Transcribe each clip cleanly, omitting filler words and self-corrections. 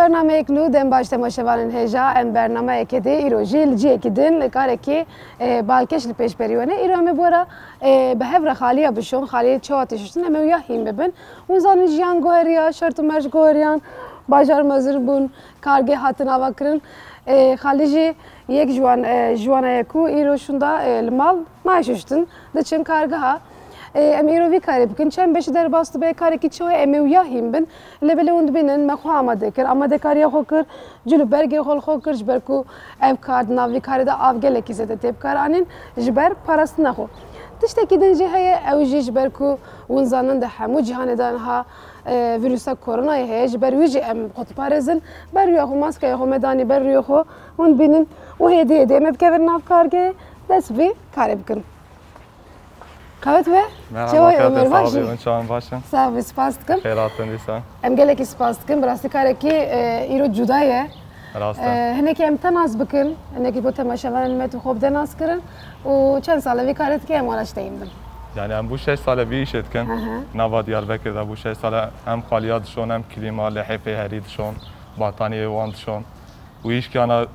برنامه اکنو دم باش تماشاوان هجا ام برنامه اکدی ایروجی لجی اکدین لکاره کی بالکش لپیش پریونه ایرامه بورا به هفر خالیه بشون خالیه چهاتشون هم ویا هیم ببن اون زن جیان گوهریا شرط مرج گوهریان باجار مزر بون کارگه هاتن آوکرن خالیجی یک جوانه کو ایروشوندا المال ماششتن دچن کارگه ها امیروی کاری بکن چند بشه در باست به کاری که چه امیویا هم بن لبله اون بینن مخو آماده کر آماده کاری خو کر جلو برگی خال خو کر جبر کو اف کارد ناوی کاری دا آفگله کی زده تیپ کارانین جبر پارست نخو تشته کی دنجی های اوجی جبر کو اون زنان ده همو جهان دانها ویروس کرونا هی جبر ویجی ام قط پارزن بر یو خو ماسک یو مدانی بر یو خو اون بینن و هدیه ده مبکر ناف کارگه دست بی کاری بکن قوت به؟ چه امیر باشی؟ چون باشم. سعی سپاس کن. خیراتون دیسا. امگله کی سپاس کن براستی کاری کی ایرو جدایه. راسته. هنه کی امتناز بکن. هنه کی بوده ماشوان متو خوب دناز کردن و چند ساله وی کارت کی امالش تیم بن. یعنی ام بوش 6 ساله بیشت کن. نواد دیاربکر دا بوش 6 ساله هم خالیات شون هم کلیما لحفه هرید شون باتانی واند شون و ایش که انا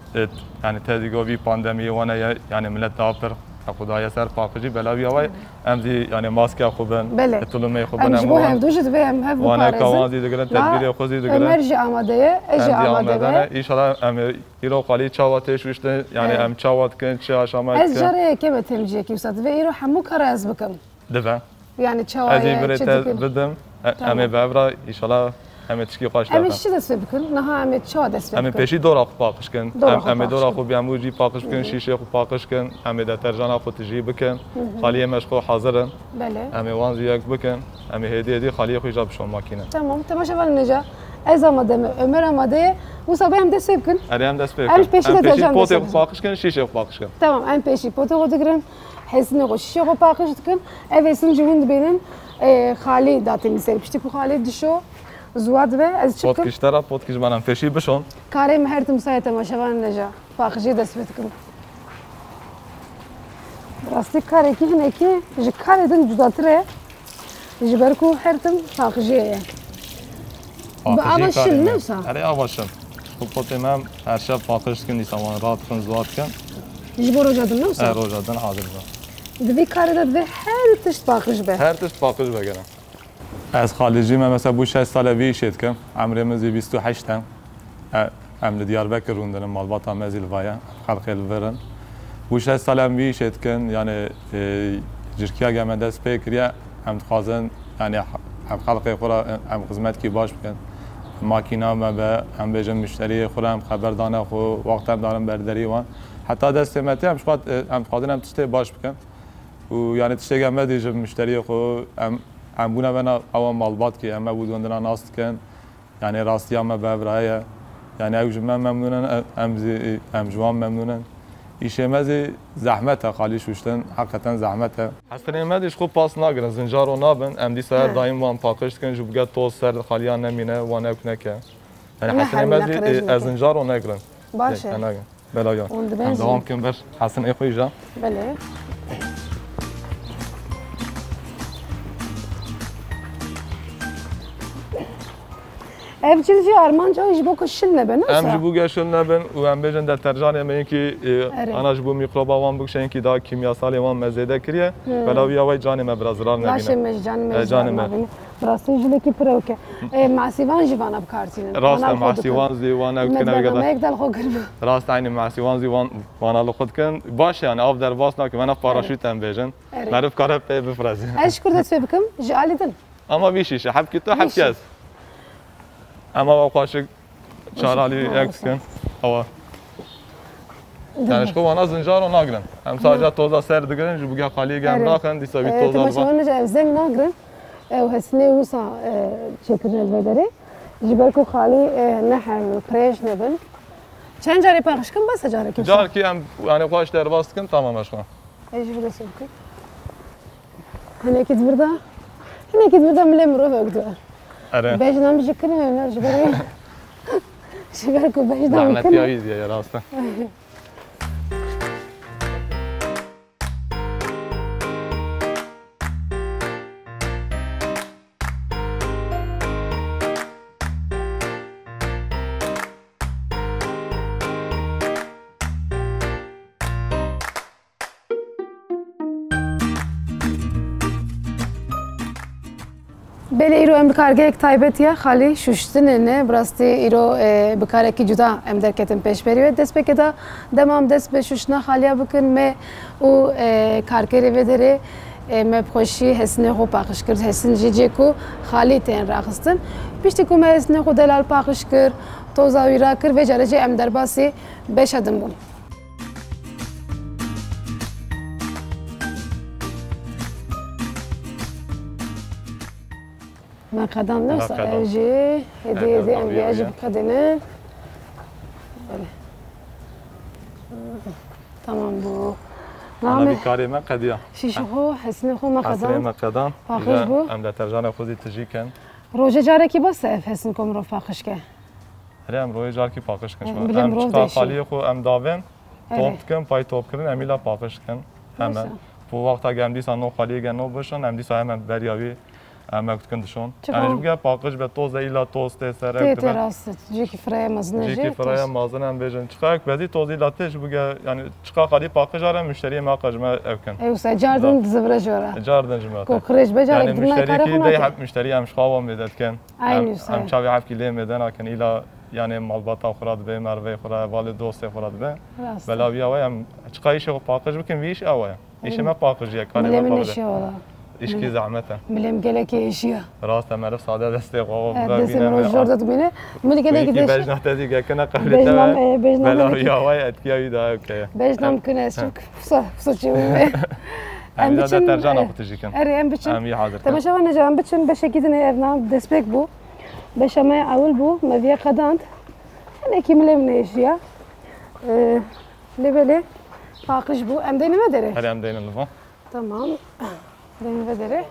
یعنی تدیگوی پاندمی وانه یعنی ملت داپر خدایا سر پاکجی بلاوی اوای امزی یعنی ماسک خوبن اطلاعی خوبن امشبو هم دوشت به هم هفت وانا کوازی دگرن تدبیر خوزی دگرن امرجی آماده اجی آماده ایشالا ام ایرو خالی چاواتش وشته یعنی ام چاوات کن چه آشامات از جاره که بتمجی کی وسط و ایرو همو کار از بکم دفع یعنی چاوای ازی برت بدم ام بابرا ایشالا ام تشکی خوش دارم. امیش چی دست بکن؟ نه ام چه دست بکن؟ ام پیشی دور آخو پاکش کن. ام دور آخو بیاموجی پاکش کن، شیشه خو پاکش کن. ام دترجان آخو تجی بکن. خالی امش خو حاضرن. بله. ام وانزی یک بکن. ام هدیه خالی خو جاب شون ماکینه. تمام. تماشا ولی نجا. از آماده عمر آماده. موسابقه هم دست بکن. آره هم دست بکن. ام پیشی دترجان پوت خو پاکش کن، شیشه خو پاکش کن. تمام. ام پیشی پوت خو دگرن. حسن خو شیشه خو پاکش کن. اویسن جوند بینن. خالی داتنی سر پشتی کو خالی دشو. زود به از چیکار؟ پودکشتره پودکش منم پیشی بشون. کاری مهرت مسایت ماشوان نجا. پاکشی دست بکن. راستی کاری که هنر کی جکاری دن جداتره. جبرکو هرتم پاکشیه. با آواشن نمیشه. آره آواشن. خب پوتیم هر شب پاکش کنی سامان رات کن زود کن. جبر روزادن نمیشه. روزادن حاضر بود. دوی کاری داد به هر تشت پاکش به. هر تشت پاکش بگیرم. از خارجی من مثلا بوش 6 ساله ویشت کم عمرم از 28 ام عمل دیاربکر روندن مالبات هم از الوایا خلق الورن بوش 6 ساله ویشت کن یعنی جرکیا گم دست فکریه هم خازن یعنی هم خلق خورا هم خدمت کی باش بکن ماکینا ما به هم بجم مشتری خورا هم خبر دانه خو وقت هم دارم برداری وان حتی دست متی هم شقات هم خادن هم تشته باش بکن و یعنی تشته گم دیجم مشتری خو هم بونا بنا اوام مالبات کی اما بودوندنا ناست کن یعنی راستی اما ببرایه یعنی اوج من ممنونن ام جوان ممنونن ایشه مزی زحمت خالیش وشتن حقیقتا زحمت حسن مدیش خوب پاس نگرن زنجار و نابن ام دی سر دایم وان پاکش کن جو بگه تو سر خالیان نمینه وان اک نکه یعنی حسن مزی از زنجار و نگرن باشه بلا یا دوام کن بر حسن ای خویجا بله evcilci Armanca jibo kuşun ne ben nasıl? Em jibo geçin ne ben ve em bejin deterjan yemeğin ki ana jibo mikroba van bukşen ki daha kimyasal van mezede kiriye belavi avay canime biraz zarar ne bine. Laşem canime. Burası jileki proke. Masivan jivana bkartine. Rasta masivan zivana kene kadar. Mekdal khogirme. Rasta aynı masivan zivan bana lokutken baş yani av der basna ki bana paraşüt em bejin. Marif karab pe bifrazi. Eşkur da sebkim jalidin. Ama bir şey hep kitu hep kez. اما واقعش چهارلی اکس کن هوا دانشگاه وانا زنجار و نگرن هم ساجا توزا سر دگرن جو بگه خالی گم راخن دیسا بی توزا رو تماشا نجا زنگ نگرن و حسنی وسا چکرن البدری جبرکو خالی نحن پریش نبن چند جاری پخش کن بس جاری کن جار کی هم یعنی خواهش در باست کن تمام اشکان ایش برسیم کن هنیکت بردا ملی مروه اگدوه بجنام بجكرين ولا جبري جبركو بجنام لعنت يا ويزي يا راسته بله ایرو ام بکارگیک تایبتیه خالی شوشتنه نه براستی ایرو بکارگی جدا ام درکتم پیش بریه دست بکدا دمام دست به شوشنا خالیا بکن می او کارکری وداره ما بخوشی حسن خو پاکش کرد حسن جیجی کو خالی تین راخستن پیشتی کو ما حسن خو دلال پاکش کرد توزاویرا کرد و جرجه ام درباسی بیش ادم بون ما قدم نفسه اجي هدي ام بيجي بقدنه تمام بو انا بكاري ما قديا شيشو هو حسن خو ما قدم عصري ما قدم فاخش بو ام لترجانه خودي تجي كان روجه جاركي بس حسنكم رو فاخش كه هر ام روی جار کی پاکش کن بلم ام رو چقا دیشی. خالی خو ام داوین توپ کن پای توپ کردن امیلا پاکش کن همه bu وقتا گم دیسا نو خالی گنو بشن ام دیسا هم بریاوی ام وقت کندشون یعنی بگه پاکش به توز ایلا توز تسره تي راست جيكي فراي مزنجي جیکی فرای مازن هم بیشن چقا بدی توز ایلا تش بگه یعنی چقا خالی پاکش آره مشتری ما قجمه اکن ايوه سجاردن زبره جورا جاردن جمعه كوكريش بجارك يعني دمنا مشتري كي كارك ده مشتري هم شخاوة ميداد كان عيني هم شاوي عارف كي ليه ميدان لكن إلى يعني مالباتا خراد به مروي خراد والد دوست خراد به بلا ويا ويا شقاي شو باقج بكن ويش أويا إيش ما باقج يا كان ملي ما من باقج الشيء والله إيش كي زعمته ملي مقلك ايشيا راس تمرف صادة دستي قوة دسم رو جوردة تبينه ملي قلك كي ديش بجنا تدي كنا قبل بجنام تبع بجنام بلا ويا ويا أتكيا يدا أوكي بجنام كنا شوك فصل شو أم إذا ترجعنا بتجي كان اري ام بچن أم يحاضر تما شو انا جام بچن بشكيدن ارنام دسبك بو بشما اول بو ما فيها قدانت انا كي ملي من ايشيا لبلي فاقش بو ام ديني ما دري هل أم دين اللفون تمام ديني ما دري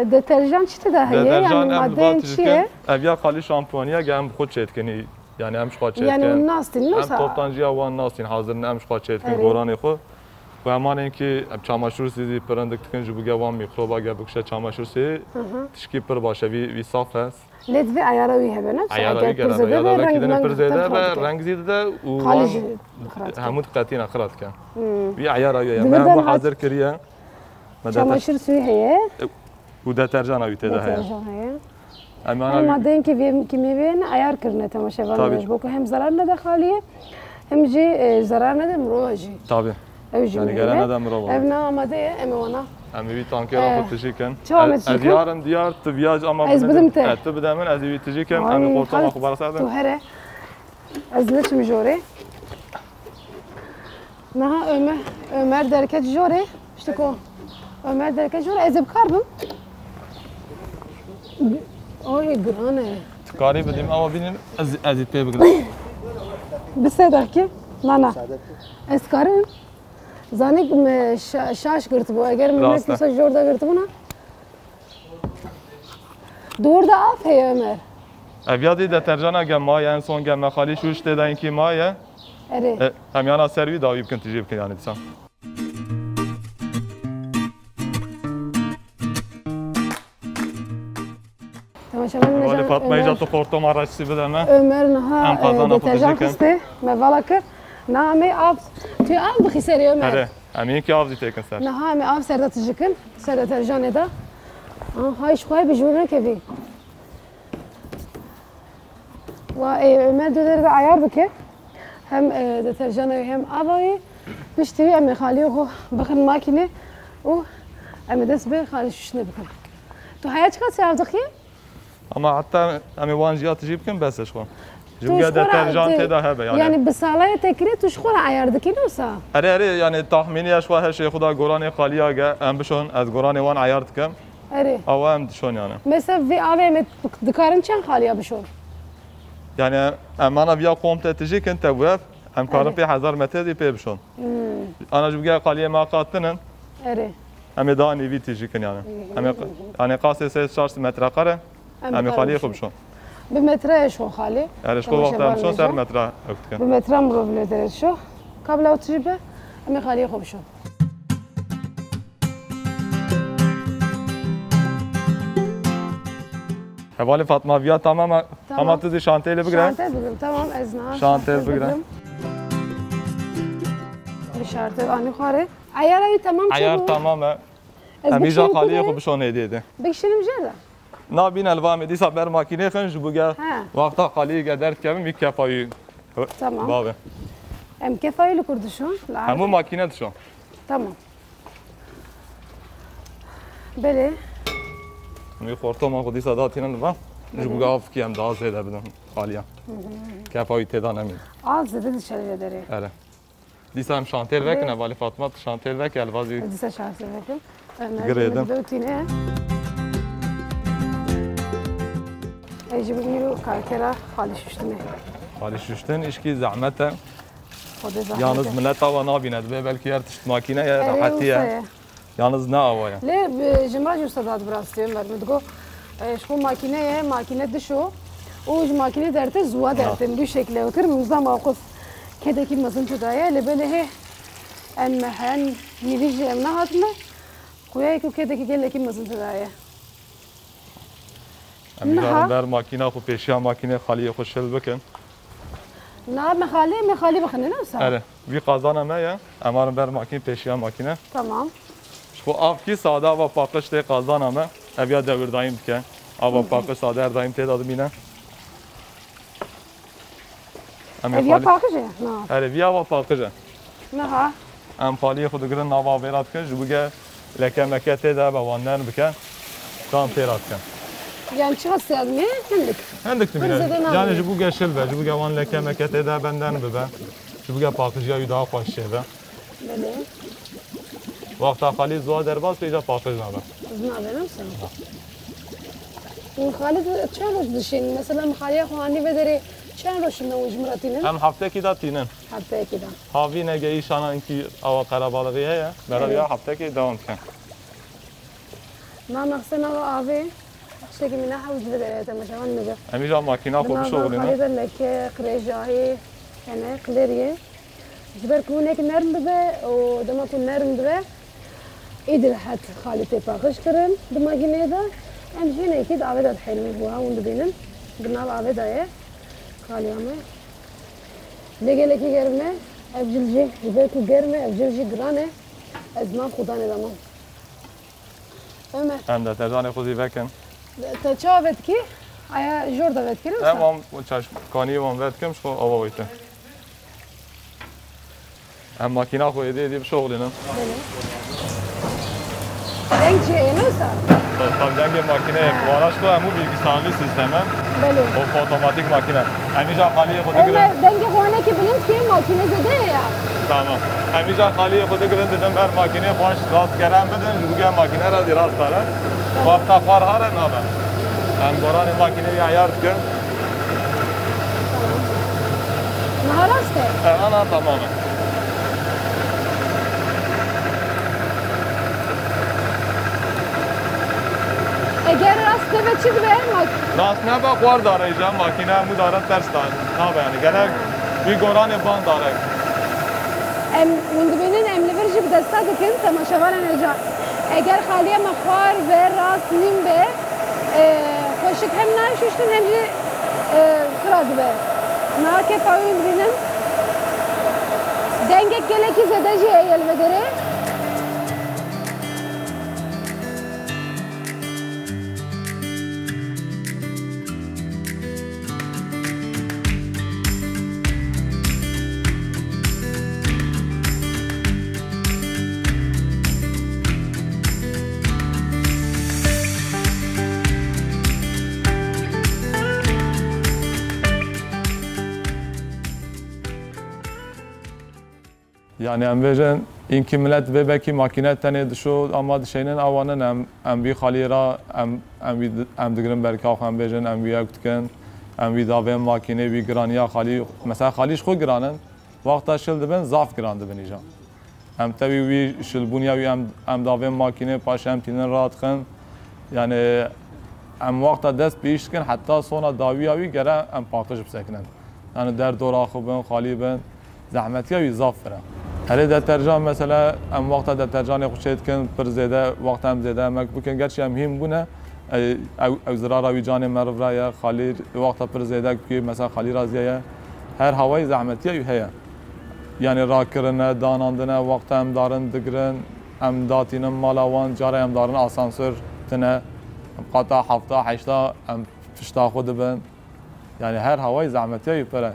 دترجان چی ده هیه یعنی ماده چیه؟ اویا خالی شامپونیا گم خود چت کنی یعنی همش خود چت یعنی اون ناستین هم نوسا توپتانجی وان ناستین حاضر همش خود چت کنی گورانی خو و همان اینکه چاماشور سیزی پرندک تکن جو بگه وان میکروبا گه بکشه چاماشور سی تشکی پر باشه وی صاف هست لید وی عیاروی هبه نه؟ عیاروی گرم عیاروی که دنه پر زیده به رنگ زیده و خالص همون قطعی نخرات کن وی عیاروی هم حاضر کریه چاماشور سوی هیه و دترجان اوی تده هست. اما ماده این که میبین عیار کرنه تماشاوانش بو که هم ضرر نده خالیه هم جی ضرر نده مروه جی. طبعا. يعني قال انا دم روضه ابنا ماده اموانا امي تانكي راح تجي كان از يارم ديار تبياج اما از بدمته تبدا من از تجي كان امي قلت اخبار ساده تو هره از لش مجوري نها ömer derket جوري اشتكو ömer derket جوري از بكاربم اوه جرانه تكاري بديم اوا بينين از بي بقرا بسدك لا اسكارم زانيك شاش قرت بو اگر من مثل جوردا قرت بنا دور دا اف هي عمر ابيادي دترجانا جماعه يعني سون جماعه خالي شوش تدا انكي مايه اري هم يانا سروي دا يمكن تجيب كان يعني تسام تمام فاطمه اجت خورتو مره سي بدنا عمر نها دترجان خسته ما بالك نامي اب تو اب بخي سري عمر امين كي افضي تيكن سر نها مي اب سرده تجكن سرده ترجان ده هاي شوي بجورنا كيفي وما دودر عيار بك هم دترجان هم ابوي بيشتري امي خالي بخن ماكينه و امي دس به خالي شنو بكن تو حياتك ساعه دقيقه اما حتى امي وان جيات تجيب كم بس شخون جوجا دترجان تدا هبه يعني بصاله تكري تشخور عيار دكي نوسا اري يعني تخميني اشوا هالشيء خدا قراني خاليا ام بشون از قراني وان عيارت كم اري او ام شلون يعني مثلا في اوي دكارن كان خاليا بشون يعني انا بيا قومت تجي كنت ويب ام كارن في 1000 متر دي بشون انا جوجا خاليا ما قاتنن اري ام داني في تجي كن يعني ام يعني قاسي 3 متر قره ام خاليا خبشون بمتر شو خالي يعني شو وقت شو صار متر وقت كان بمتر مرو بلدر شو قبل او تجيبه ام خالي خبشون حوالي فاطمه بيا تمام اما تدي شانتي اللي بقرا شانتي بقرا تمام ازنا شانتي بقرا بشارتي اني خاري عياري تمام عيار تمام همیشه خالی خوب بشون دیده بکشیم جدا نابین الوام دیسا بر ماکینه خنج بوگه وقتا خالی گدرد که می کفایی تمام بابه ام کفایی لکردشون همون ماکینه دشون تمام بله می خورتو ما خودی صداتین الوام بوگه آف کیم داز زده بدم خالیا کفایی تدا نمید آز زده شلوه داره آره دیسا هم شانتل وکنه ولی فاطمه شانتل وک الوازی دیسا شانتل وکن گریدم دوتینه ایجی بگیرو کارکرا خالی ششتنه خالی ششتن اشکی زحمته خود زحمته یانز ملت آوا نابیند به بلکه یارتشت ماکینه یا راحتیه یانز نه آوایا لی جمعه جو صداد براستیم برمدگو شخو ماکینه دشو اوج ماکینه درته زوا درته بی شکله وتر مزام اوقف كده كي مازن تدايا لباله هي ان هن نيجي منهاتنا خوياكو كده كي قال لك مازن تدايا امیدوارم بر ماکینه خو پیشیا ماکینه خالی خوشل بکن نه مخالی بخنه نفسها آره وی قازانه ما امارم بر ماکینه پیشیا ماکینه تمام خو آف کی ساده و پاکش ته قازانه ما ابیا دور دایم که آوا پاکش ساده دایم ته داد مینه ابیا پاکشه نه آره بیا و پاکشه نه ها ام خالی خود گرن نوا بیرات کن جوگه لکه مکته ده با واندن بکن کام پیرات کن يعني شو هالسادمة؟ عندك تمرين يعني جبوجا شلبة جبوجا وان لك مكت إذا بندن ببا جبوجا باقجيا يدا خوش شيبة بله وقت خالي زوا درباز بيجا باقج نابا نابا نفسه وخالد چند روز دشين مثلا خالي خواني بدري چند روز نوج مراتينن هم هفته كده تينن هفته كده هاوی نگه شانا اینکی آوا قرابالغی هست برای هفته که دوام کن ما مخصنا آوی شكل من ناحية وجبة تمشون نجا. همیشه ماکینا خوب شغلی نه. خالد لك قريجاهي يعني قلريه. جبر كونك نرم ببه ودما كون نرم ببه. إيد لحد خالد تباخش كرن دما جنيدا. أم هنا أكيد عبد الحلم هو هون بينن. قلنا عبد هاي خالي عمه. لقى لك جرمه أبجلجي جبر كو جرمه أبجلجي جرانه. أزمان خدانه دما. هم ده ترجانه خودی بکن. تشافت كي ايا جوردا vet كي تمام وچاش کانی وام vet کم شو آوا ویته هم ماکینا خو ایدی بشغلی نه دنگ چیه نوسا طب دنگ ماکینه واناش تو همو bilgisayarlı sisteme بله o otomatik makine همیشه خالی خود گرن دنگ خوانه که بلند که ماکینه زده یا تمام همیشه خالی خود گرن دیدم بر ماکینه خوش راست کردن بدن جوگه ماکینه را دی راست داره وقت فار هر نابه هم دوران ماکینه عیار کن نهارسته انا تماما اگر راسته به چی به راست نه با خوار داره اینجا ماکینه همو داره ترس داره نابه یعنی گلک بی گوران بان داره من دبینین املی ورجی به دستا دکن تماشاوار نجا اگر خالی مخوار و راست نیم به خوشک هم نشوشتن همجی خراز به نه که پایین بینن دنگ گلکی زده جی ایل بدره Yani em bêjin înkî millet bêbekî makîne tenê dişo ama dişênin awanin em vî xalî ra em digirin berka xwe em bêjin em wî yek dikin em wî davên makînê wî giraniya xalî mesela xalî ji xwe giranin wexta şil dibin zaf giran dibin îja em tevî wî şilbûniya wî em davên makînê paşê em tînin radixin yani em wexta dest bi îş dikin heta sona dawiya wî gere em paqij bisekinin yani derdora xwe bin xalî bin zehmetiya wî zaf firin هلی دترجان مثلا ام وقت دترجان خوشید کن پر زیاده وقت هم زیاده مک بکن گرچه هم هیم بونه او زرارا وی جان مرو رایا خالی وقت پر زیاده که مثلا خالی رازیه هر هوای زحمتیه هیا یعنی را کردن داناندن وقت هم دارن دگرن ام داتین مالاوان جاره ام دارن آسانسور تنه قطع هفته هشتا ام فشتا خود بن یعنی هر هوای زحمتی پره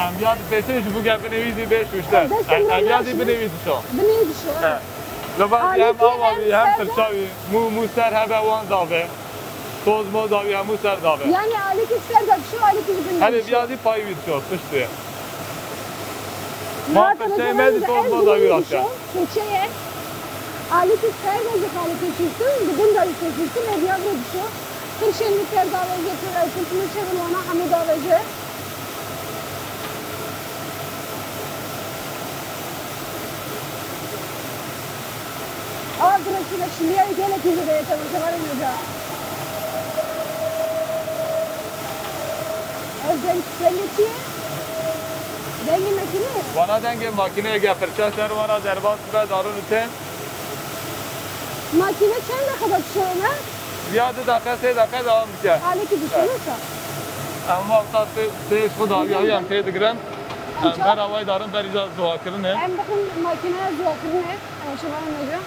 Emniyat besene şu bu gel beni beş üçte. Emniyat beni şu. Beni şu. Lava hem avavi hem fırçavi. Muser hem wan dave. Toz mo davi hem muser dave. Yani alik ister da şu alik beni. Hani bir pay vid şu fıştı. Ma fıştı mezi toz mo davi rasya. Keçeye alik ister da alik çıktı. Bugün da çıktı. Ne diyor şu? Kırşenlikler dave getirir. Çünkü çevir ona hamı davacı. Burası şimdiye gelip izleye çalışmalarım hoca. Evden dengi dengi makine? Bana dengi makineye getireceğiz. Bana derbas ve darun üte. Makine ne kadar sonra? Ziyade dakika, 3 dakika devam edecek. Haliki düşünürse. Ama vakti tez kuda ya hem tez giren. Ben havayı darın berica zuhakırın ne? Hem bakın makineye zuhakırın ne? Şuvarım hoca.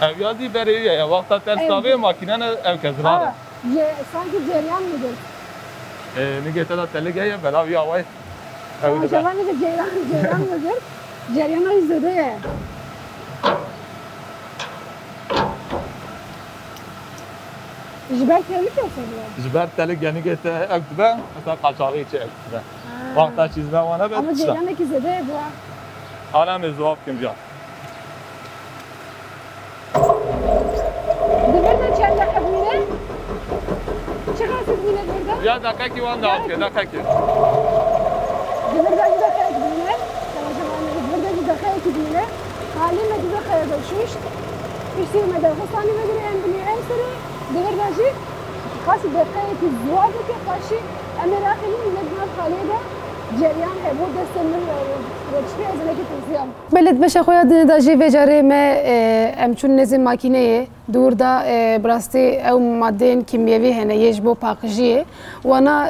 Ev yazı beri ya vakti ters tabi makine ne ev kezrar. Sanki ceryan mıdır? Ne getirdi telik ya bela bir havayı. Şuvarım hoca ceryan mıdır? Ceryana izledi ya. Jiber telik yok sanıyor. Jiber telik yani getir ektibe mesela kaçağı içi ektibe. Vakti çizme bana ben. Ama ceryan ikizede bu. Alem zuhak kim ya? Demirden çel dakika bile. Çıkarsın bile burada. Ya dakika ki van da alıyor dakika ki. Demirden dakika bile. Demirden dakika bile. Halime dakika düşmüş. İşte de hastane medresen bile en seri demirden خاص دقائق الزواج كفاشي أنا راخلين لجنة خالدة جريان هبود استمر وشفي أزلك تنسيام. بلد بشه خويا دندا جي وجاري ما أمشون نزل ماكينة دور دا براستي أو مادين كيميائي هنا يجبو باقجية وأنا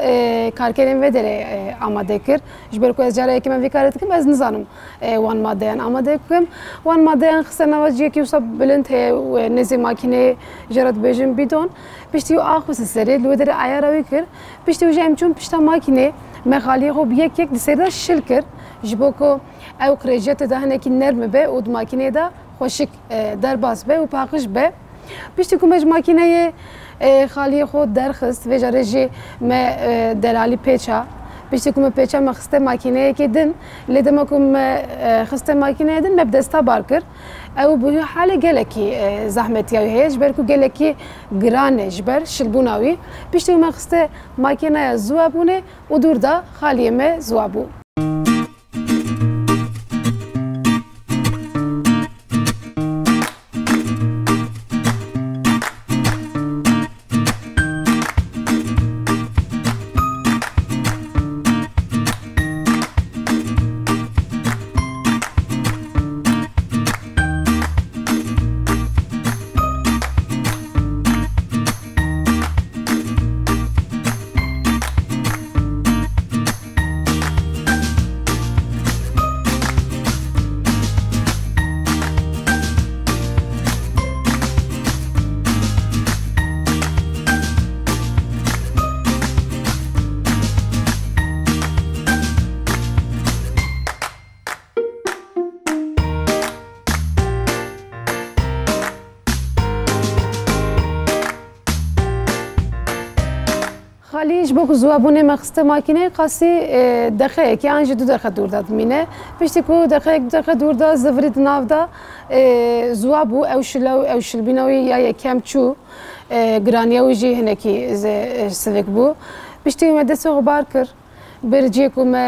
كاركرين ودري آماده كر جبركو أزجاري كمان في كارتكم بس نزانم وان مادين آماده كم وان مادين خسرنا وجهي كيوصل بلند هي نزل ماكينة جرت بيجن بدون بيشتيو آخوس السرير لودري عياروي كر بيشتيو جاي أمشون بيشتا ماكينة مخالی خو بیک یک دسته شل کر جبو کو او خریجت ده هنکی نرم به و ماکینه ده خوشک در باز به و پاکش به بیشتر کمج ماکینه خالی خود درخست و جرجی ما دلالی پیچا بیشتر کم پیچا مخسته ماکینه که دن لیدم کم خسته ماکینه دن مبدستا بارکر او به حال گلکی زحمتی هیچ برکو گلکی گرانه جبر شلبوناوی بیشتر مخسته ماکینه زوابونه و دور دا خالیه ما زوابو خالیش بۆ زوابوونێ مەخستە ماکینەی قاسی دەخەیەکی ئەنجی دوو دەخە دووردا دمینێ پشتی و دەخەیەک دەخە دووردا زەڤریت ناودا زواب بوو ئەو شلبینەوەی یا یەکەم چوو گرانیەویژی هەنێکی سڤێک بوو پشتی ومە دەستە غوبار کرد برجێک ومە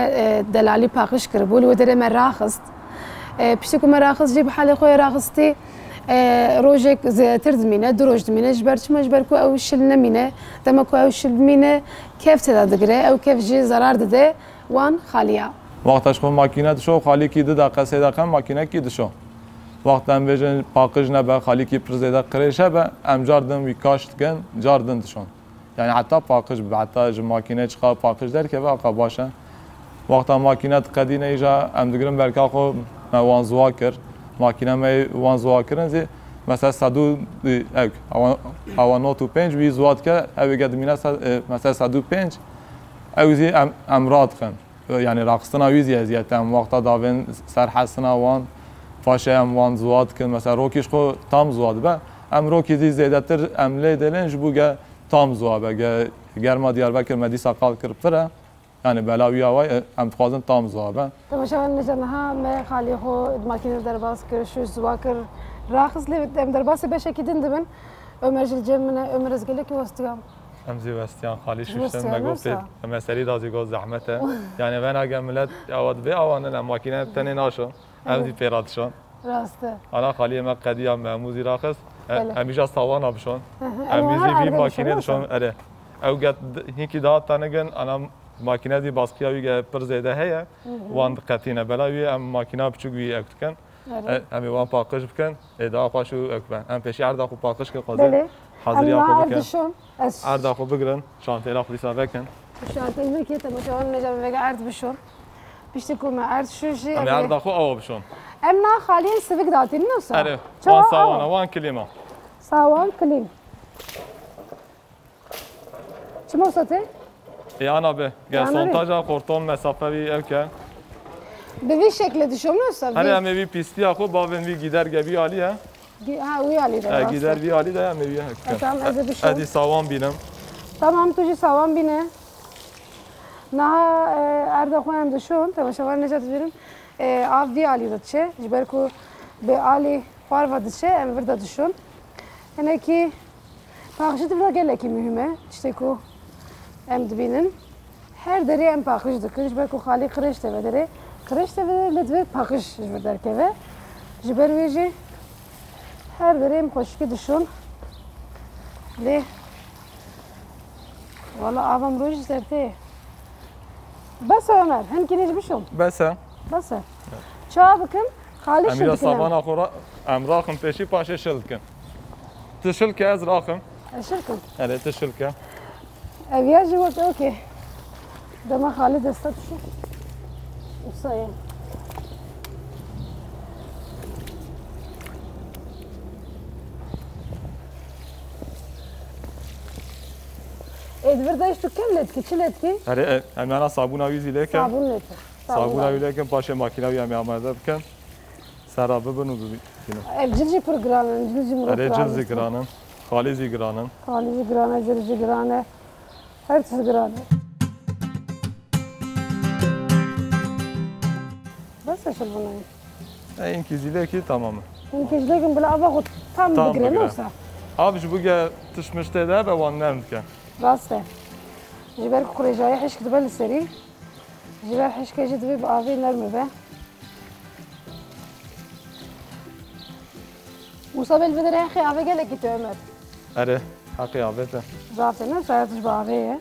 دەلالی پاقش کرد بوو لێ دەرێمە ڕاخست پشتی ومە ڕاخست جێ بحالێ خۆی ڕاخستی ڕۆژێک زیاتر دمینە دو ڕۆژ دمینە ji ber çima ji ber ku ew şil nemîne dema ku ew şil bimîne kev têda digire ew kev jî zarar dide wan xaliya. Wexta ji xwe makîne dişo xalîkî 2 deqe 3 deqe makînekî dişo. Wexta em bêjin paqij nebe xalîkî pir zêde qirêj hebe em car din wî kaş dikin car din dişon. Yani heta paqij bi heta ji makîne çiqa paqij derkeve aqa baş e. Wexta makîne diqedîne îja em digirin berka xwe me wan ziwa kir. Makine me wan ziwa kirin zê mesela sedû ew awa not û pênc wî ziwa dike ew ê gedimîne mesela sedû pênc ew zî em radikin yani raqistina wî zî eziyet em wexta davên serhestina wan paşê em wan ziwa dikin mesela rokî ji xwe tam ziwa dibe em rokî zî zêdetir em lê dilên ji bo ge tam ziwa be ge germa Diyarbekir me dîsa qal kir pir e yani bela wî away em dixwazin tam ziwa be. Temaşevan niha me xalî xwe makîne derbas kir şû ziwa kir raxist lê em derbasê beşekî din dibin Ömer ji cem min e Ömer ez gelekî westiyam. Em zî westiyan xalî şûştin me gotê em serî da zî got zehmet e yani venage millet awa dibe awanin em makîne tenê naşon em zî pêra dişon. Rast e. Ana xaliyê me qediya me hemû zî raxist em îja sawana bişon em zî vî makînê dişon ere ew get hinkî daha tanigin ana makîne zî baskiya wî ge pir zêde heye wan diqetîne bela wî em makîna biçûk wî ew dikin em ê wan paqij bikin ê daha xweş û ew bin em pêşî erda xwe paqij kir xwezê haziriya xwe bikin erda xwe bigirin şantêla xwîsa vekin şantê vekê temaşevan necem vege erd bişon piştî ku me erd şû jî em ê erda xwe awa bişon em na xaliyên sivik datînin wisa erê wan sawana wan kilîma sawan kilîm çima wisa tê ê ana be gel sontaja xortom mesafe wî ew ke bi vî şeklê dişom wisa herê em ê vî pîstiya xwe bavên wî gîder ge vî alî ye ha wî alî de gîder vî alî de em ê wî hekin tamam ez ê bişom edî sawan bînim tamam tu jî sawan bîne niha erda xwe em dişon temaşevan neca dibînin av vî alî de diçe ji ber ku bi alî xwarva diçe em vir de dişon hinekî paqijî divra gelekî mühim e tiştê ku em dibînin her derê em paqij dikin ji ber ku xalî qirêj teve derê qirêj teve lê divê paqij ji vir derkeve ji ber wê jî her derê em xweşikî dişon lê valla ava mirov jî sertê bes e Ömer hinkî ji bişom bes e bes e çawa bikin xalî em şil îra dikin savana xwe em raxin pêşî paşê şil dikin tu şil ke ez raxim şil kin erê tu şil ke ev ya jî wek okê dema xalî desta dişo wisa ye divir dayiş tu kem letki çi letki erê em yana sabûna wî zî lêkin sabun leti sabûna wî lêkin paşê makîna wî em ê amade bikin sera bibin û bibînin ev cil jî pir giran in cil jî mirov erê cil zî giranin xalî zî giranin xalî jî giran e cil jî giran e her tişt giran e bes e şil bunayê hinkî zî lêkî tamam e hinkî ji lêkin bila ava xwe tam Tam bigire bigire. wisa av ji bo ge tişmiştê de hebe wan nerm dikin rast e ji ber ku qurêjayê hişk dibe li serî ji ber hişkê jî divê bi avê nerm be wisa bê li vê derê hexê avê gelekî te Ömer erê heqê avê te zaten ne sayet ji bi avê ye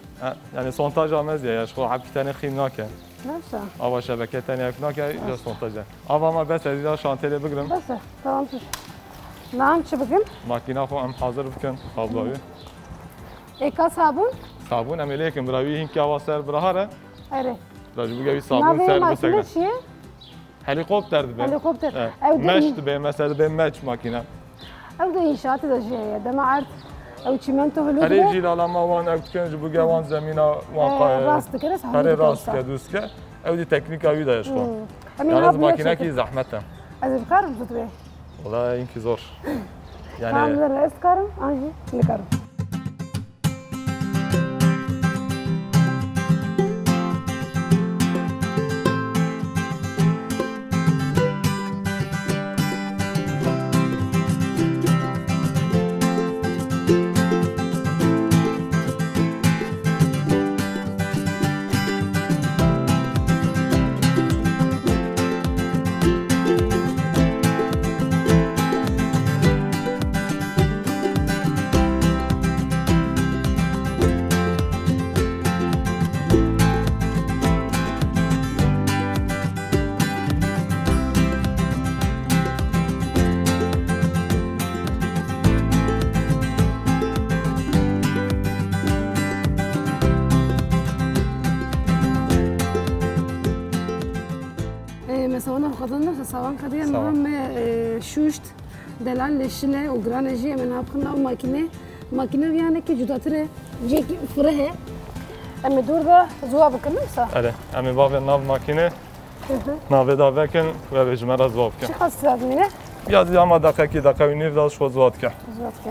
yani sontaja mezye ya ji xwe hepî tenê xîm nake nefsa ava şebeke tenê ek nake ya sontaja ava me bes ez îra şantêlê bigirim bes e tamam tuş nam çi bikin makîna xwe em hazir bikin qabla wî êka sabun sabûn em ê lêkin bira wî hinkî ava ser birahar e erê bira ji bo ge wî sabûn navê ser makine bisegin çi ye helîkopter dibe helikopter ew meş de dibe mesela dibe meç makîne ew de înşaatê de jî heye dema erd ew çîmento hilû herê dibe jîlalama wan ew dikin ji bo ge wan zemîna wan rast dikir ez herê rast ke dûstke ew dî teknîka wî de ye ji xwe em ê yalnız nav makinekî zehmet e ez ê bikarim tu divê Valla hinkî zor tam yani ez dikarim an jî nikarim مثلا أنا خدنا سواء كده مهم شوشت دلال لشنة وجرانجي من هابخنا ماكينة يعني كي جدا ترى جي فرها أما دور ده زواب كنا صح؟ أله أما باب ناف ماكينة ناف دا بكن و بجمرة زواب كن شو خاص منه؟ يا أما دقيقة ونيف دا شو زواد كن زواد كن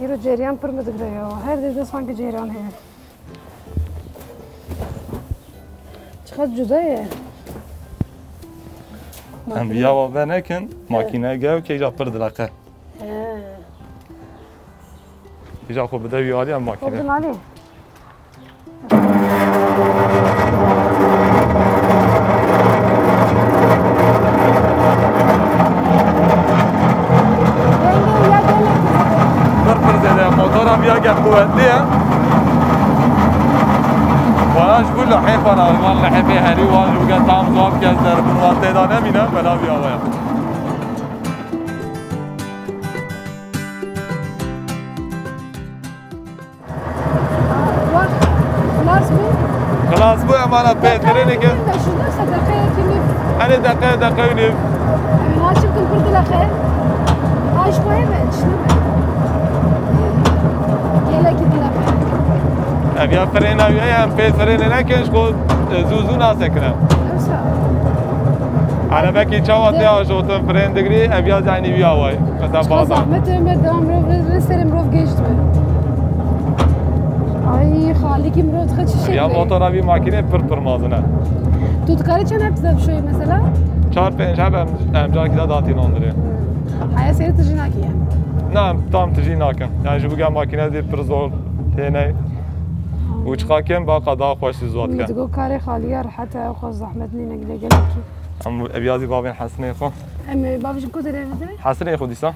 يرو جريان پر مدقريو هر ده سانك جريان هي چقدر جدایه ام بیا و نکن ماکینه گاو که ایجا پر دلقه ایجا خوب بده بیاری ام ماکینه خوب دلالی پر زده موتور هم یا گه قوتلیه وانا شو بقول له حيف انا والله حيف هري وانا وقت طعم زواب كازدر بنوات تيدانه مينا بلا بيا ويا خلاص بو امانه بيت تريني كده انا دقيقه ونيف ما شفتم قلت لك خير هاي شويه شنو يلا كده ابيا فرينا ويا ام بيت فرينا لكن شكو زوزو ناسكنا انا بكي تشاوت يا جوتن فرين دغري ابيا زاني بيا واي مثلا بازار متى مردام رسل مروف جيشت اي خالي كي مروف خدش شيء يا موتور ابي ماكينه پر مازنه تو تكاري كان ابتدى بشوي مثلا 4 5 ام جا كده داتي نوندري هاي سيرت تجيناكي يعني نعم تام تجي ناكن يعني جو بقى ماكينه دي برزول هنا وچقا كم با قضا خوش زوات كان تقول كاري خاليه راحت اخو زحمتني نقدر قالك ام ابيازي بابين حسني خو ام بابش كنت دري حسني خو ديسا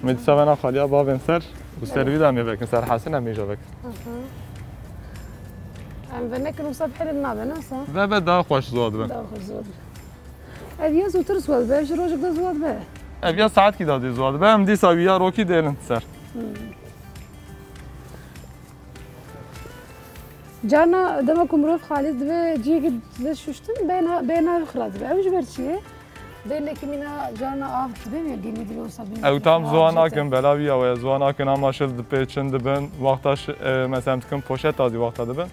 مدسا انا خاليه بابين سر وسروي دام يبك سر حسن ام يجبك ام بنك نصبح لنا بنصا بابا دا خوش زواد به دا خوش زواد ابياز وترس ول باش روجك دا زواد به ابيا ساعت كي دادي زواد به ام دي ساويا روكي ديلن سر جانا دمكم روف خالد به جيك شوشتن بينا خلاص به وش برشيه بينك منا جانا اف بين يجيني دي وصابين او تام زوانا كن بلاوي او زوانا كن اما شل دپچن دبن وقتاش مثلا تكون پوشت تازي وقتا دبن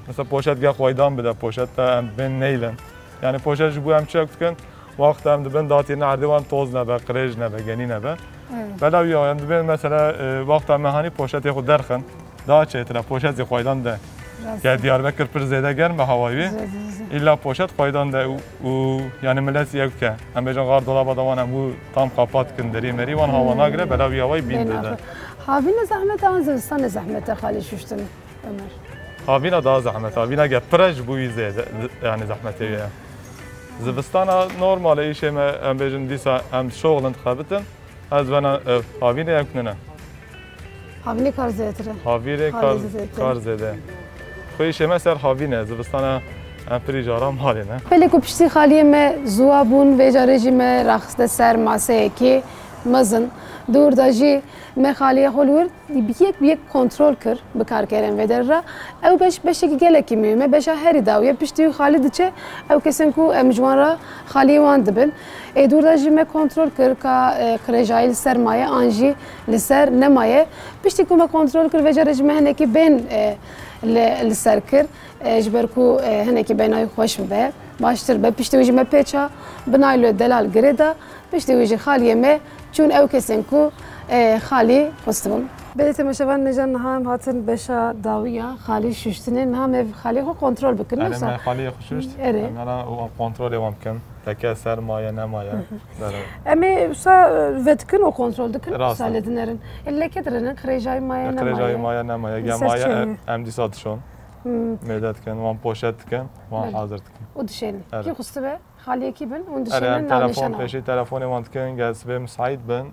مثلا پوشت گه خويدان بده پوشت ام بين نيلن يعني پوشت جبو ام چك كن وقت ام دبن داتي نعردوان توز نبه قريج نبه جني نبه بلاوي او دبن مثلا وقت مهاني پوشت خود درخن دا چتره پوشت خويدان ده که دیاربکر پر زیاده گرم به هوایی ایلا پوشت خویدان ده و یعنی ملت یک که هم بجن غار دلاب دوانم و تام قاپات کندری مری وان هوا نگره بلاوی هوایی بین ده هاوین زحمت آن زستان زحمت خالی شوشتن عمر هاوینا دا زحمت هاوینا گه پرج بوی زیاده یعنی زحمتیه زبستان نورمال ایشه هم بجن دیسا هم شغل انتخابتن از بنا هاوینا یک نه هاوینی کار زیادره هاوینی کار زیاده خویش مثل هاوینه زبستان امپری جارام حالی نه پلی کو پشتی خالی ما زوابون و جارجی ما رخصت سر ماسه کی مزن دور داجی ما خالی خلور بیک کنترل کر بکار کردن و در را او بش کی گله کی میمه بش هری داویه پشتی خالی دچه او کسن کو امجوان را خالی وان دبن دور داجی ما کنترل کر کا کرجایل سرمایه آنجی لسر نمایه پشتی کو ما کنترل کر و جارجی ما هنکی بین لسرکر جبركو هناك بيناي خوش به باشتر به پشت ویژه ما پیچا بنایلو دلال گریدا پشت ویژه خالی ما چون او کسنکو خالی خستم بدت مشوان نجان هم هاتن بشا داویا خالی ششتنن هم خالی خو کنترل بکنه مثلا انا خالی خوششت انا کنترل ممکن تک سرمایه نمایه اما سا فتكن وكنترول دكن سالدنرن الا كدرن خريجاي مايا نمايا خريجاي مايا نمايا جمايا ام دي صادشون ميدات كان وان بوشت كان وان حاضر كان ودشين كي خصبه خالي كي بن وندشين تلفون فيشي تلفوني وانت كان جالس بهم سعيد بن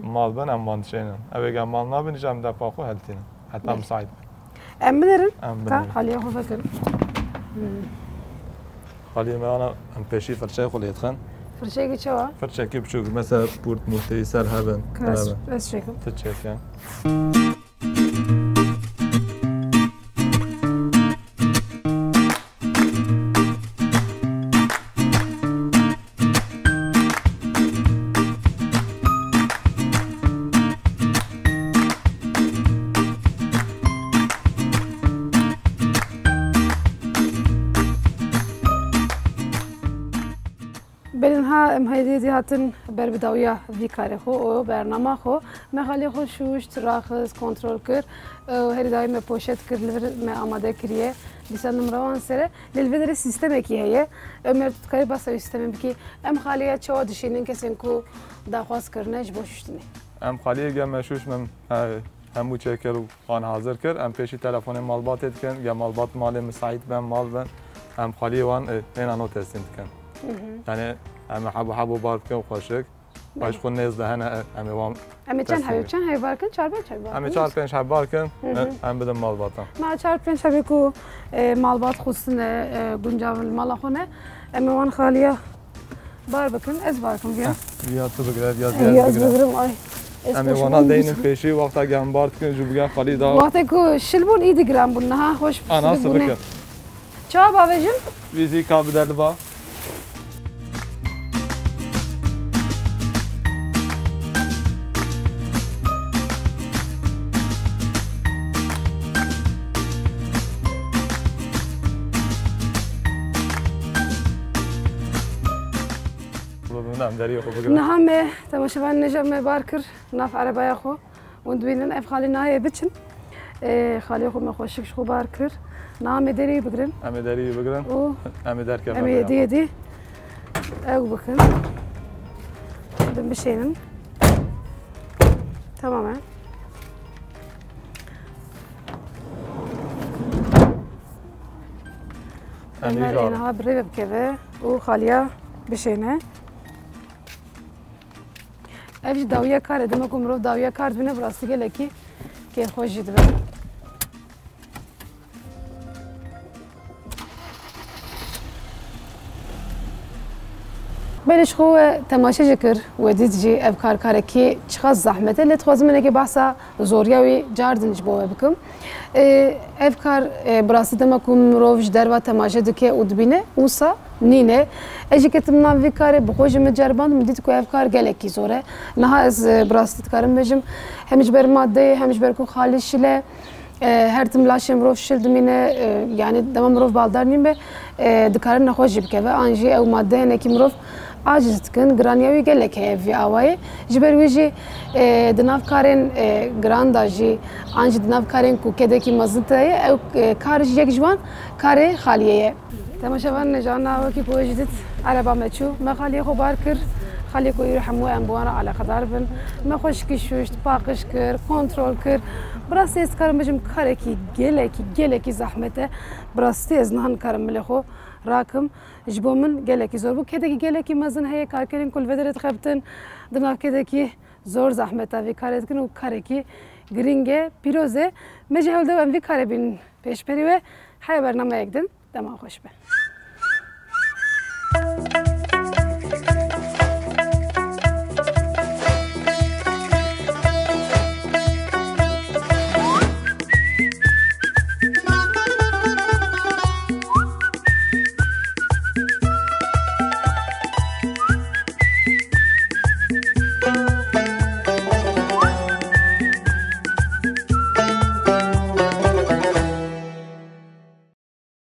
مال بن ام واندشين ابي جام مال نابن جام دفا خو هلتين حتى ام سعيد ام بدرن خالي خو فكر خالي ما انا ام بيشي فرشاي خو يدخن فرشاكي چوا؟ فرچکی بچوک مثلا پورت محتوی سر هبن. بس شكل. تچکم. بلنها ام هيدي هاتن بربداوية في كاري خو او برنامه خو ما خالي خو شوشت راخص كنترول كر هري داي ما بوشت كر ما آماده كريه بيسان نمروان سره للفيدر سيستم كي هي امر تكاي بس سيستم بكي ام خاليه چوا دشينن كسن كو داخواس كرنج بوشتني ام خالی گم مشوش من همو چکر و خان حاضر کرد ام پیشی تلفن مالبات کن یا مالبات مال مساعد بن مال بن ام خالی وان این آنو تستیم کن يعني أنا حبو باركن خوشك باش خون نزده هنا أمي وام أمي كان حبيب كان هاي باركن شاربين شاربين أمي شار بين شار باركن أم بدم مال باطن ما شار بين شبكو مال بات خصنا جنجاف المال خونه أمي وان خالية باربكن إز باركن فيها فيها تبغى يا زبرم أي أمي وانا دين فيشي وقتها جام باركن جو بيجان خالي دا وقتها شلبون إيدي جرام بنها خوش أنا سبكر شو بابجن ويزي كابدل با نعم تماشبان نجم باركر ناف عربايا خو وندوينن اف خالي ناي بتشن خالي خو ما خوشكش خو باركر نعم داري بقرن ام داري بقرن ام دار كمان ام يدي او بكن بمشينن تماما انا بريب كذا وخاليه بشينه اف داویه کار دم کو مرو داویه کار بنه براستی گلکی که خوش جد به بلش خو تماشا ذکر ودید جی اف کار کی چخاز زحمته لت خوازم منه که بحثا زوریاوی جاردنش بو بکم اف کار براستی دم کو مروش در و تماشا دکه ودبینه اوسا نینه اجی که تمنام وی کار بخوش مجربان مدید کو افکار گلکی زوره نه از براستت کارم بجم همش بر ماده همش بر کو خالص شله هر تم لاشم روف شل دمینه یعنی دمام روف بالدار نیم به دکارن نخوش بکه و آنجی او ماده نکی مروف عاجز تكن جرانيوي قال لك هي في اواي جبر ويجي دناف كارين جرانداجي انج دناف كارين كو كده كي مزنته او كارج يك جوان كاري خاليه تماشاً جانا وكي بوجدت على بامتشو ما خالي خو باركر خالي كو يرحمو انبوانا على خضاربن ما خوش كشوشت باقش كر كنترول كر براسي اسكارم بجم كاركي جلكي زحمته براسي ازنهن كارم ملخو راكم جبو من جلكي زور بو كده جلكي مزن هي كاركرين كل بدرت خبتن دنا كده كي زور زحمته في كارتكن وكاركي جرينجه بيروزه مجهول دو ام في كاربين پیش بریوه حیا برنامه یکدن دما خوش به